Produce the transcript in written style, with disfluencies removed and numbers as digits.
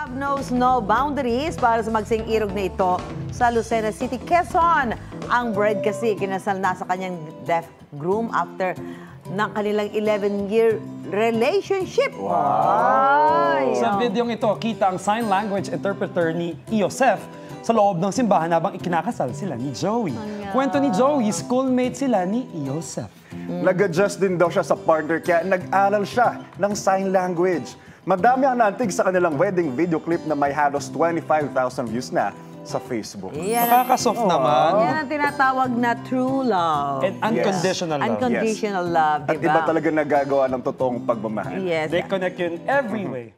Love knows no boundaries para sa magsing-irog na ito sa Lucena City, Quezon. Ang bride kasi kinasal na sa kanyang deaf groom after ng kanilang 11-year relationship. Wow! Sa videong ito, kita ang sign language interpreter ni Iosef sa loob ng simbahan habang ikinakasal sila ni Joey. Kwento ni Joey, schoolmate sila ni Iosef. Nag-adjust din daw siya sa partner kaya nag-aral siya ng sign language. Madami ang naantig sa kanilang wedding video clip na may halos 25,000 views na sa Facebook. Nakaka-soft naman. Yan ang tinatawag na true love. And unconditional love. Unconditional love, At diba? iba talaga nagagawa ng totoong pagmamahal. Yes. They connect you in every way.